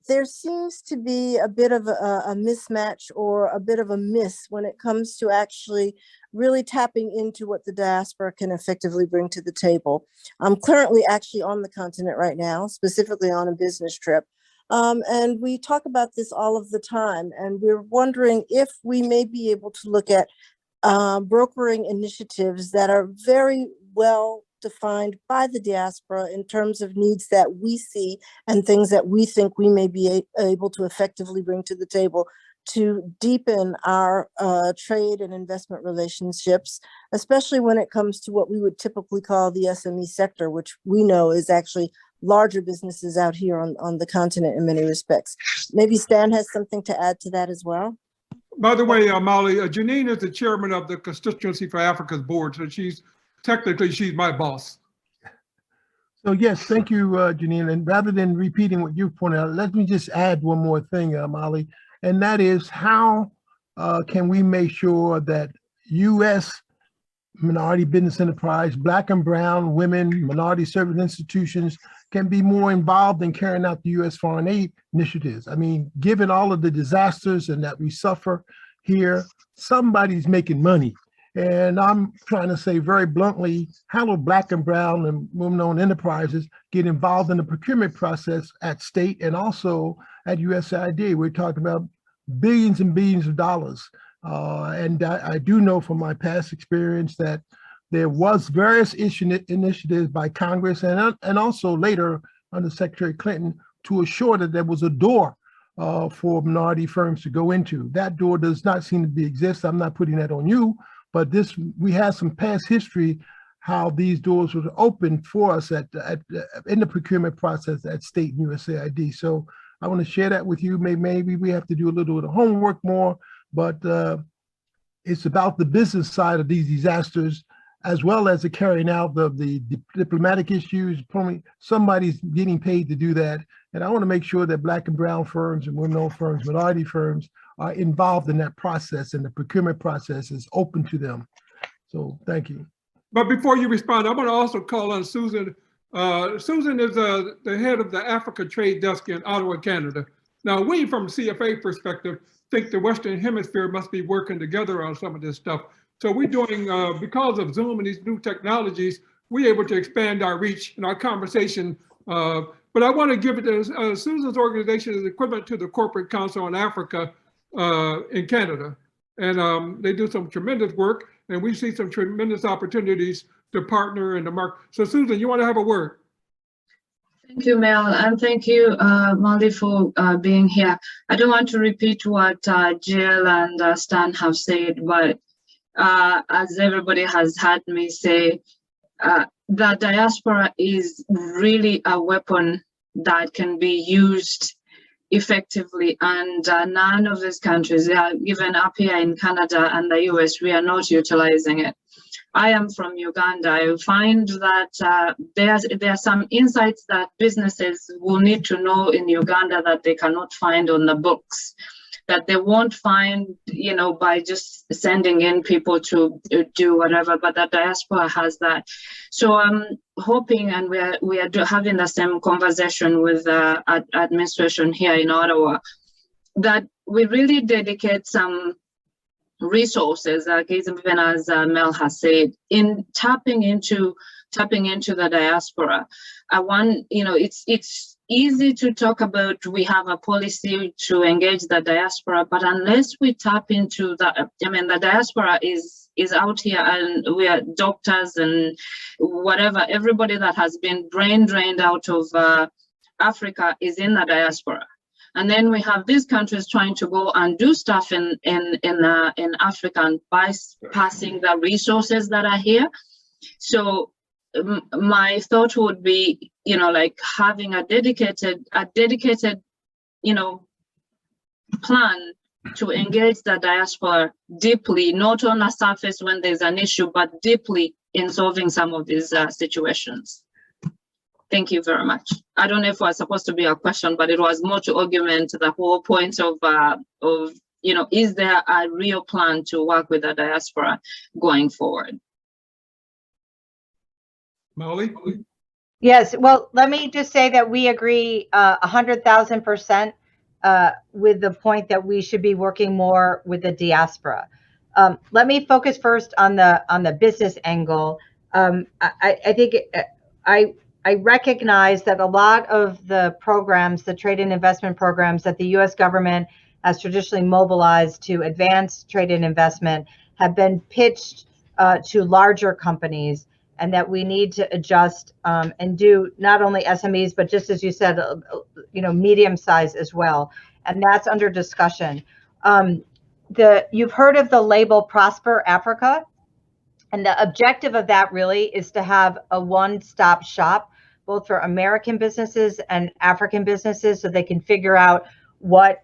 there seems to be a bit of a mismatch or a bit of a miss when it comes to actually really tapping into what the diaspora can effectively bring to the table. I'm currently actually on the continent right now, specifically on a business trip. And we talk about this all of the time, and we're wondering if we may be able to look at brokering initiatives that are very well defined by the diaspora in terms of needs that we see and things that we think we may be able to effectively bring to the table to deepen our trade and investment relationships, especially when it comes to what we would typically call the SME sector, which we know is actually larger businesses out here on the continent in many respects. Maybe Stan has something to add to that as well. By the way, Molly, Janine is the chairman of the Constituency for Africa's board, so she's my boss. So yes, thank you, Janine. And rather than repeating what you pointed out, let me just add one more thing, Molly, and that is how can we make sure that U.S. minority business enterprise, Black and brown women, minority service institutions can be more involved in carrying out the U.S. foreign aid initiatives. I mean, given all of the disasters and that we suffer here, somebody's making money. And I'm trying to say very bluntly, how do Black and brown and women-owned enterprises get involved in the procurement process at state and also at USAID? We're talking about billions and billions of dollars. And I do know from my past experience that there was various initiatives by Congress and also later under Secretary Clinton to assure that there was a door for minority firms to go into. That door does not seem to exist. I'm not putting that on you, but we have some past history how these doors were open for us in the procurement process at state and USAID. So I want to share that with you. Maybe we have to do a little bit of homework more, but it's about the business side of these disasters, as well as the carrying out of the diplomatic issues. Somebody's getting paid to do that. And I want to make sure that Black and brown firms and women-owned firms, minority firms are involved in that process, and the procurement process is open to them. So thank you. But before you respond, I'm going to also call on Susan. Susan is the head of the Africa Trade Desk in Ottawa, Canada. Now, we from CFA perspective think the Western Hemisphere must be working together on some of this stuff. So we're doing, because of Zoom and these new technologies, we're able to expand our reach and our conversation. But I want to give it to Susan's organization is equivalent to the Corporate Council on Africa in Canada. And they do some tremendous work, and we see some tremendous opportunities to partner in the market. So Susan, you want to have a word? Thank you, Mel, and thank you, Molly, for being here. I don't want to repeat what Jill and Stan have said, but as everybody has heard me say, the diaspora is really a weapon that can be used effectively, and none of these countries, even up here in Canada and the US, we are not utilizing it. I am from Uganda. I find that there are some insights that businesses will need to know in Uganda that they cannot find on the books, that they won't find, you know, by just sending in people to do whatever, but the diaspora has that. So I'm hoping, and we are having the same conversation with administration here in Ottawa, that we really dedicate some resources, even as Mel has said, in tapping into the diaspora. I want, you know, it's easy to talk about we have a policy to engage the diaspora, but unless we tap into the, I mean, the diaspora is out here, and we are doctors and whatever, everybody that has been brain drained out of Africa is in the diaspora. And then we have these countries trying to go and do stuff in Africa and bypassing the resources that are here. So my thought would be, you know, like having a dedicated, you know, plan to engage the diaspora deeply, not on the surface when there's an issue, but deeply in solving some of these situations. Thank you very much. I don't know if it was supposed to be a question, but it was more to augment the whole point of you know, is there a real plan to work with the diaspora going forward? Molly? Yes, well, let me just say that we agree 100,000% with the point that we should be working more with the diaspora. Let me focus first on the business angle. I think I recognize that a lot of the programs, the trade and investment programs that the U.S. government has traditionally mobilized to advance trade and investment have been pitched to larger companies, and that we need to adjust and do not only SMEs, but just as you said, you know, medium size as well. And that's under discussion. You've heard of the label Prosper Africa. And the objective of that really is to have a one-stop shop, both for American businesses and African businesses, so they can figure out what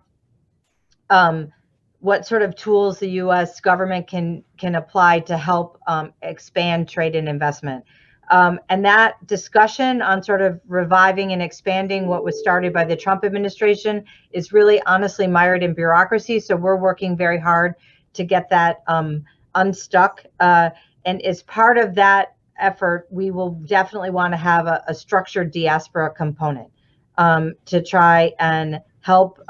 sort of tools the U.S. government can apply to help expand trade and investment. And that discussion on sort of reviving and expanding what was started by the Trump administration is really honestly mired in bureaucracy. So we're working very hard to get that unstuck. And as part of that effort, we will definitely want to have a structured diaspora component to try and help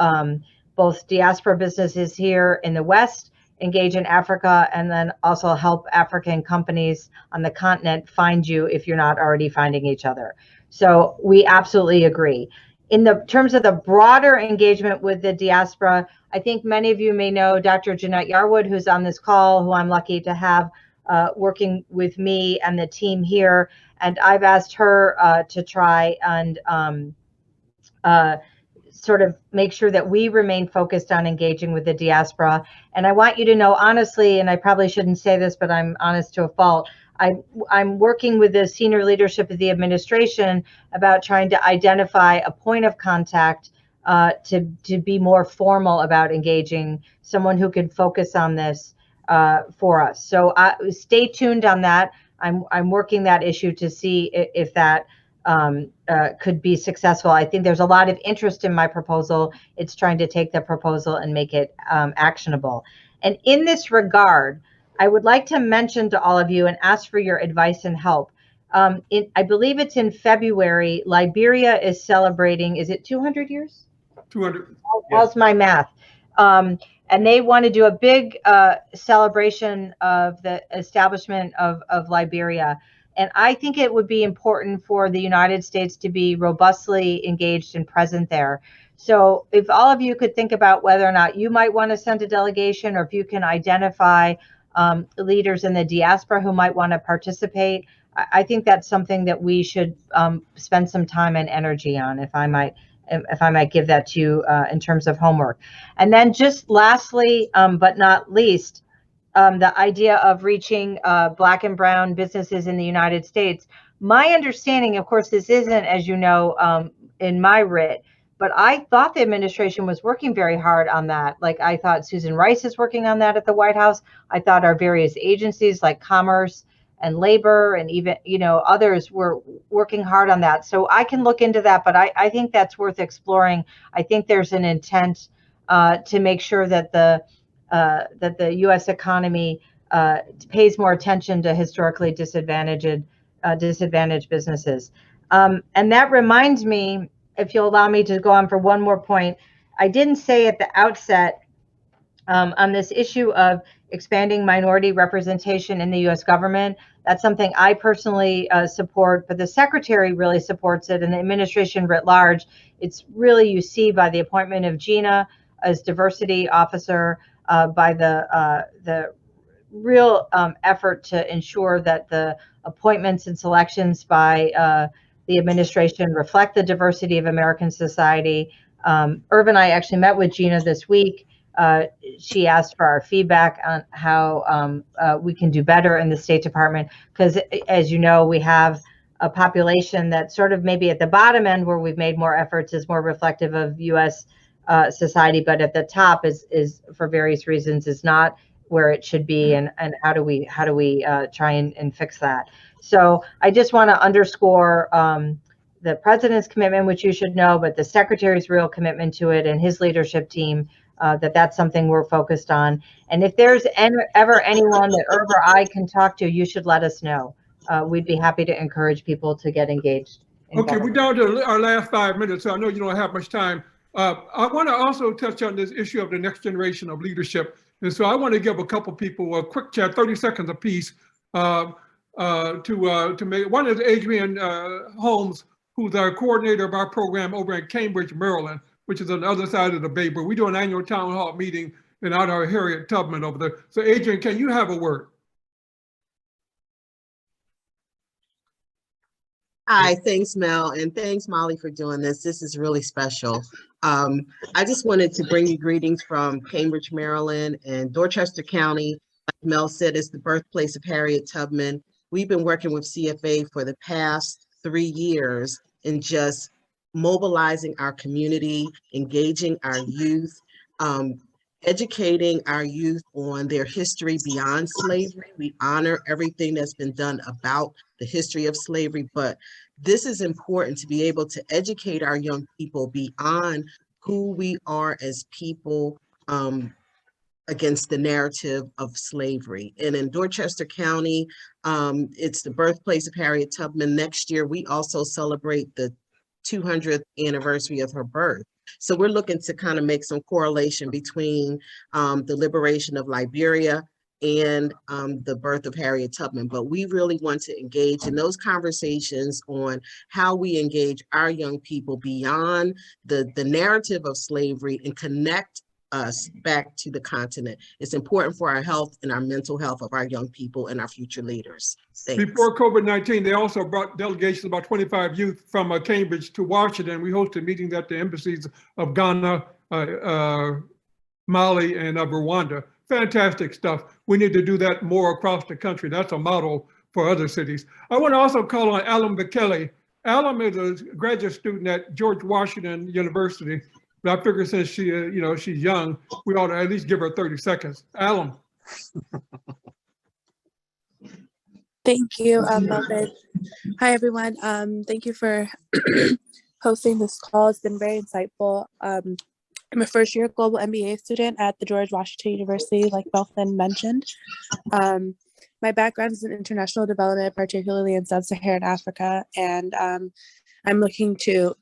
both diaspora businesses here in the West engage in Africa, and then also help African companies on the continent find you if you're not already finding each other. So we absolutely agree. In the terms of the broader engagement with the diaspora, I think many of you may know Dr. Jeanette Yarwood, who's on this call, who I'm lucky to have working with me and the team here. And I've asked her to try and sort of make sure that we remain focused on engaging with the diaspora. And I want you to know, honestly, and I probably shouldn't say this, but I'm honest to a fault, I'm working with the senior leadership of the administration about trying to identify a point of contact to be more formal about engaging, someone who could focus on this. for us. So stay tuned on that. I'm working that issue to see if that could be successful. I think there's a lot of interest in my proposal. It's trying to take the proposal and make it actionable. And in this regard, I would like to mention to all of you and ask for your advice and help. I believe it's in February, Liberia is celebrating, is it 200 years? 200. How's my math? And they want to do a big celebration of the establishment of Liberia. And I think it would be important for the United States to be robustly engaged and present there. So if all of you could think about whether or not you might want to send a delegation, or if you can identify leaders in the diaspora who might want to participate, I think that's something that we should spend some time and energy on, if I might give that to you in terms of homework. And then just lastly, but not least, the idea of reaching Black and brown businesses in the United States. My understanding, of course, this isn't, as you know, in my writ, but I thought the administration was working very hard on that. Like, I thought Susan Rice is working on that at the White House. I thought our various agencies like Commerce and Labor and even, you know, others were working hard on that. So I can look into that, but I think that's worth exploring. I think there's an intent to make sure that the U.S. economy pays more attention to historically disadvantaged businesses. And that reminds me, if you'll allow me to go on for one more point, I didn't say at the outset on this issue of expanding minority representation in the U.S. government. That's something I personally support, but the Secretary really supports it, and the administration writ large. It's really, you see by the appointment of Gina as diversity officer, by the real effort to ensure that the appointments and selections by the administration reflect the diversity of American society. Irv and I actually met with Gina this week. She asked for our feedback on how we can do better in the State Department, because as you know, we have a population that sort of maybe at the bottom end where we've made more efforts is more reflective of U.S. Society, but at the top is for various reasons is not where it should be, and how do we try and fix that? So I just want to underscore the president's commitment, which you should know, but the secretary's real commitment to it and his leadership team, that's something we're focused on. And if there's ever anyone that Irv or I can talk to, you should let us know. We'd be happy to encourage people to get engaged. Okay, we're down to our last 5 minutes, so I know you don't have much time. I want to also touch on this issue of the next generation of leadership. And so I want to give a couple people a quick chat, 30 seconds apiece, to make. One is Adrian Holmes, who's our coordinator of our program over in Cambridge, Maryland, which is on the other side of the bay, but we do an annual town hall meeting in honor of Harriet Tubman over there. So Adrian, can you have a word? Hi, thanks, Mel, and thanks, Molly, for doing this. This is really special. I just wanted to bring you greetings from Cambridge, Maryland, and Dorchester County. Like Mel said, it's the birthplace of Harriet Tubman. We've been working with CFA for the past 3 years in just mobilizing our community, engaging our youth, educating our youth on their history beyond slavery. We honor everything that's been done about the history of slavery, but this is important to be able to educate our young people beyond who we are as people against the narrative of slavery. And in Dorchester County, it's the birthplace of Harriet Tubman. Next year, we also celebrate the 200th anniversary of her birth. So we're looking to kind of make some correlation between the liberation of Liberia and the birth of Harriet Tubman. But we really want to engage in those conversations on how we engage our young people beyond the narrative of slavery and connect us back to the continent. It's important for our health and our mental health of our young people and our future leaders. Thanks. Before COVID-19, they also brought delegations, about 25 youth from Cambridge to Washington. We hosted meetings at the embassies of Ghana, Mali, and Rwanda. Fantastic stuff. We need to do that more across the country. That's a model for other cities. I want to also call on Alan Mckelly. Alan is a graduate student at George Washington University. But I figure since she's young, we ought to at least give her 30 seconds. Alan. Thank you, Melvin. Hi, everyone. Thank you for hosting this call. It's been very insightful. I'm a first-year global MBA student at the George Washington University, like Melvin mentioned. My background is in international development, particularly in sub-Saharan Africa, and I'm looking to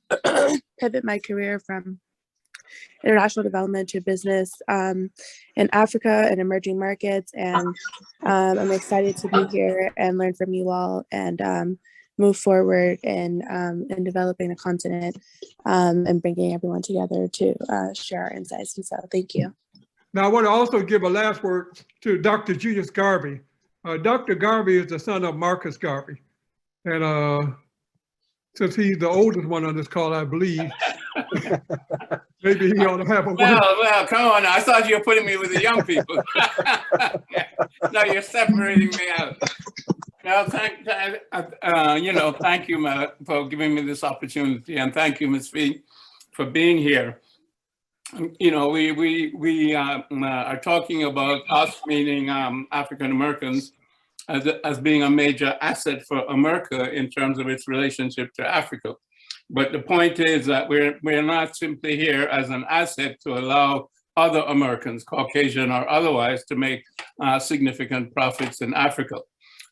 pivot my career from international development to business in Africa and emerging markets. And I'm excited to be here and learn from you all and move forward in developing the continent and bringing everyone together to share our insights. And so thank you. Now, I want to also give a last word to Dr. Julius Garvey. Dr. Garvey is the son of Marcus Garvey. And since he's the oldest one on this call, I believe, maybe he ought to have a word. Well, come on now. I thought you were putting me with the young people. No, you're separating me out. Well, thank you, Matt, for giving me this opportunity, and thank you, Ms. Phee, for being here. You know, we are talking about us, meaning African Americans, as being a major asset for America in terms of its relationship to Africa. But the point is that we're not simply here as an asset to allow other Americans, Caucasian or otherwise, to make significant profits in Africa.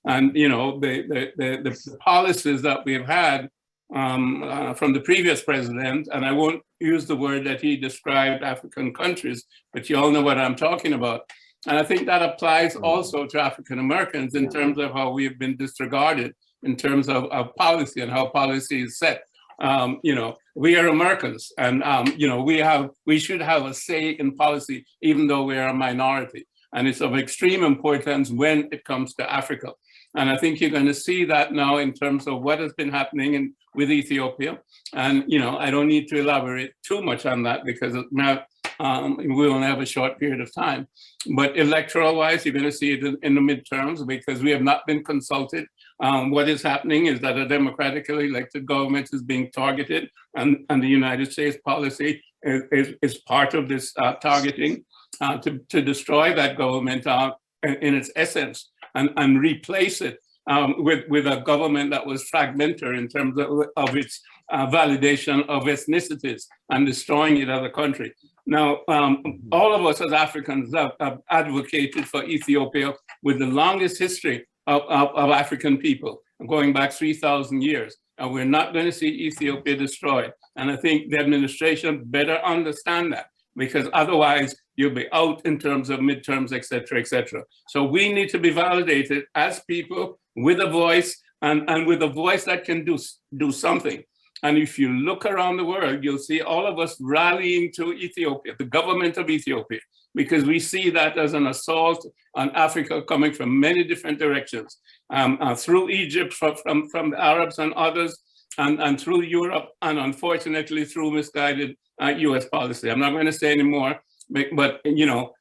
And you know, the policies that we've had from the previous president, and I won't use the word that he described African countries, but you all know what I'm talking about. And I think that applies also to African Americans in terms of how we've been disregarded in terms of policy and how policy is set. You know, we are Americans, and you know, we should have a say in policy, even though we are a minority. And it's of extreme importance when it comes to Africa. And I think you're going to see that now in terms of what has been happening with Ethiopia. And, you know, I don't need to elaborate too much on that because now we only have a short period of time. But electoral wise, you're going to see it in the midterms because we have not been consulted. What is happening is that a democratically elected government is being targeted, and the United States policy is part of this targeting to destroy that government in its essence. And replace it with a government that was fragmentary in terms of its validation of ethnicities and destroying it as a country. Now, all of us as Africans have advocated for Ethiopia with the longest history of African people, going back 3,000 years. And we're not going to see Ethiopia destroyed. And I think the administration better understand that, because otherwise you'll be out in terms of midterms, et cetera, et cetera. So we need to be validated as people with a voice and with a voice that can do something. And if you look around the world, you'll see all of us rallying to Ethiopia, the government of Ethiopia, because we see that as an assault on Africa coming from many different directions, through Egypt, from the Arabs and others, and through Europe, and unfortunately through misguided US policy. I'm not going to say any more, but you know,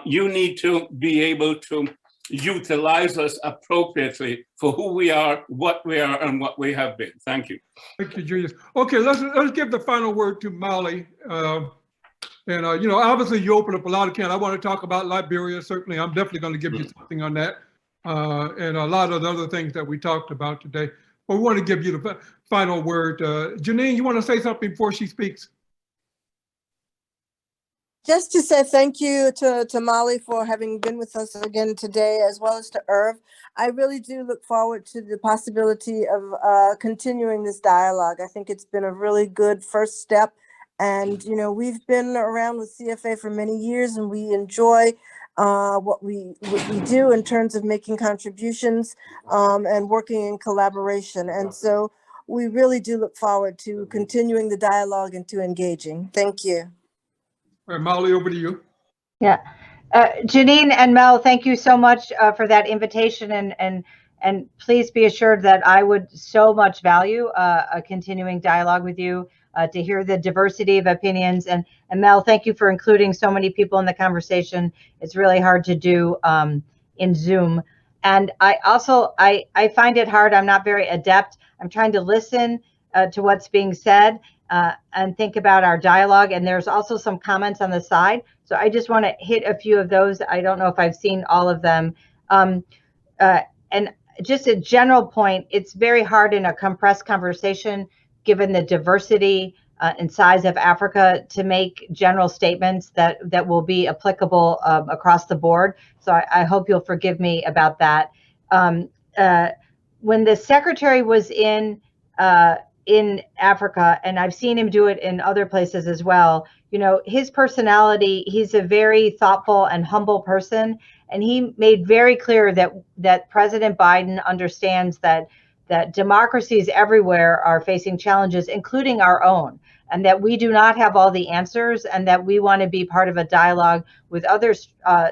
you need to be able to utilize us appropriately for who we are, what we are, and what we have been. Thank you. Thank you, Julius. Okay, let's give the final word to Molly. You know, obviously you opened up a lot of can. I want to talk about Liberia. Certainly, I'm definitely going to give you something on that, and a lot of the other things that we talked about today. But we want to give you the final word. Janine, you want to say something before she speaks? Just to say thank you to Molly for having been with us again today, as well as to Irv. I really do look forward to the possibility of continuing this dialogue. I think it's been a really good first step. And, you know, we've been around with CFA for many years, and we enjoy what we do in terms of making contributions and working in collaboration. And so we really do look forward to continuing the dialogue and to engaging. Thank you. All right, Molly, over to you. Yeah. Janine and Mel, thank you so much for that invitation, and please be assured that I would so much value a continuing dialogue with you to hear the diversity of opinions. And Mel, thank you for including so many people in the conversation. It's really hard to do in Zoom. And I also, I find it hard. I'm not very adept. I'm trying to listen to what's being said and think about our dialogue. And there's also some comments on the side. So I just want to hit a few of those. I don't know if I've seen all of them. And just a general point, it's very hard in a compressed conversation, given the diversity and size of Africa, to make general statements that will be applicable across the board. So I hope you'll forgive me about that. When the secretary was in Africa, and I've seen him do it in other places as well, you know, his personality, he's a very thoughtful and humble person. And he made very clear that President Biden understands that democracies everywhere are facing challenges, including our own, and that we do not have all the answers, and that we want to be part of a dialogue with other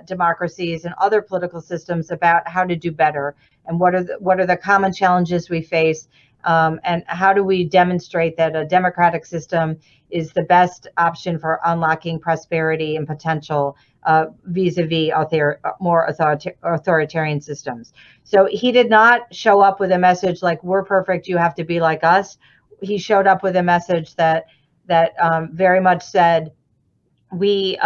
democracies and other political systems about how to do better, and what are the common challenges we face, and how do we demonstrate that a democratic system is the best option for unlocking prosperity and potential vis-a-vis more authoritarian systems. So he did not show up with a message like, we're perfect, you have to be like us. He showed up with a message that very much said, we're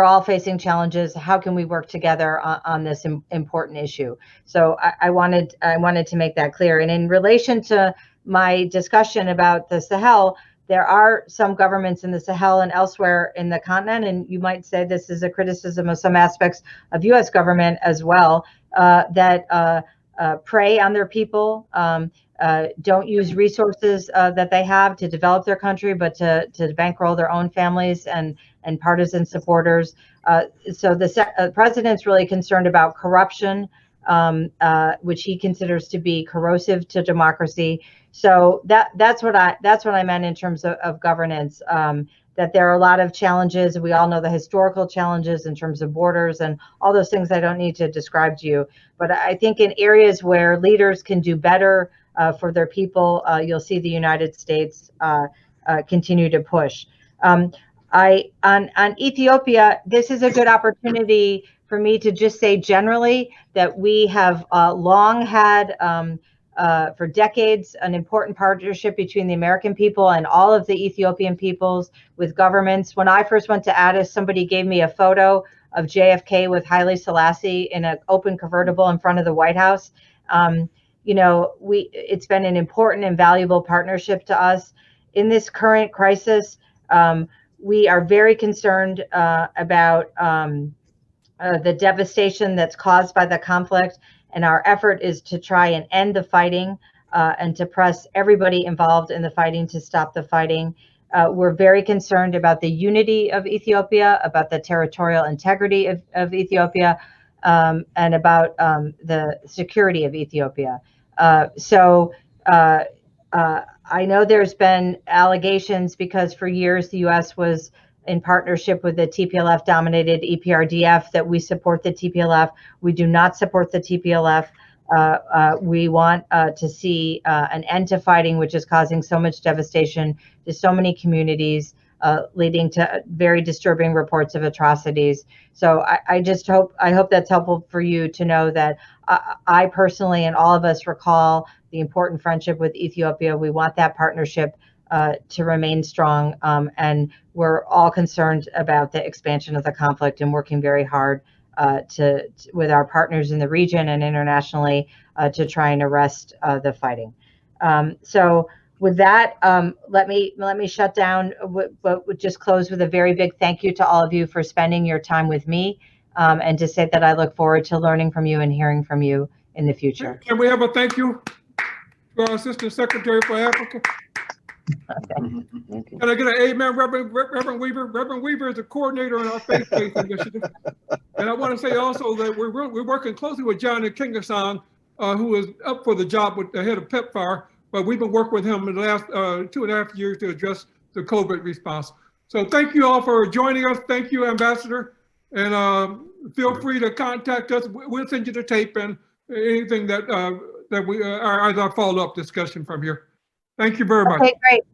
all facing challenges. How can we work together on this important issue? So I wanted to make that clear. And in relation to my discussion about the Sahel, there are some governments in the Sahel and elsewhere in the continent, and you might say this is a criticism of some aspects of U.S. government as well, that prey on their people, don't use resources that they have to develop their country, but to bankroll their own families and partisan supporters. So the president's really concerned about corruption, which he considers to be corrosive to democracy. So that's what I meant in terms of governance. That there are a lot of challenges. We all know the historical challenges in terms of borders and all those things I don't need to describe to you. But I think in areas where leaders can do better for their people, you'll see the United States continue to push. On Ethiopia, this is a good opportunity for me to just say generally that we have long had, for decades, an important partnership between the American people and all of the Ethiopian peoples with governments. When I first went to Addis, somebody gave me a photo of JFK with Haile Selassie in an open convertible in front of the White House. You know, it's been an important and valuable partnership to us. In this current crisis, we are very concerned about the devastation that's caused by the conflict, and our effort is to try and end the fighting and to press everybody involved in the fighting to stop the fighting. We're very concerned about the unity of Ethiopia, about the territorial integrity of Ethiopia, and about the security of Ethiopia. I know there's been allegations because for years the U.S. was in partnership with the TPLF-dominated EPRDF that we support the TPLF. We do not support the TPLF. We want to see an end to fighting, which is causing so much devastation to so many communities, leading to very disturbing reports of atrocities. So I hope that's helpful for you to know that I personally and all of us recall the important friendship with Ethiopia. We want that partnership to remain strong, and we're all concerned about the expansion of the conflict and working very hard with our partners in the region and internationally to try and arrest the fighting. So with that, let me shut down, but would just close with a very big thank you to all of you for spending your time with me, and to say that I look forward to learning from you and hearing from you in the future. Can we have a thank you to our Assistant Secretary for Africa? Okay. Can I get an amen, Reverend Weaver? Reverend Weaver is the coordinator in our faith-based initiative. And I want to say also that we're working closely with John Nkinga-san, who is up for the job with the head of PEPFAR, but we've been working with him in the last 2.5 years to address the COVID response. So thank you all for joining us. Thank you, Ambassador. And feel free to contact us. We'll send you the tape and anything that we are as our follow-up discussion from here. Thank you very much. Okay, great.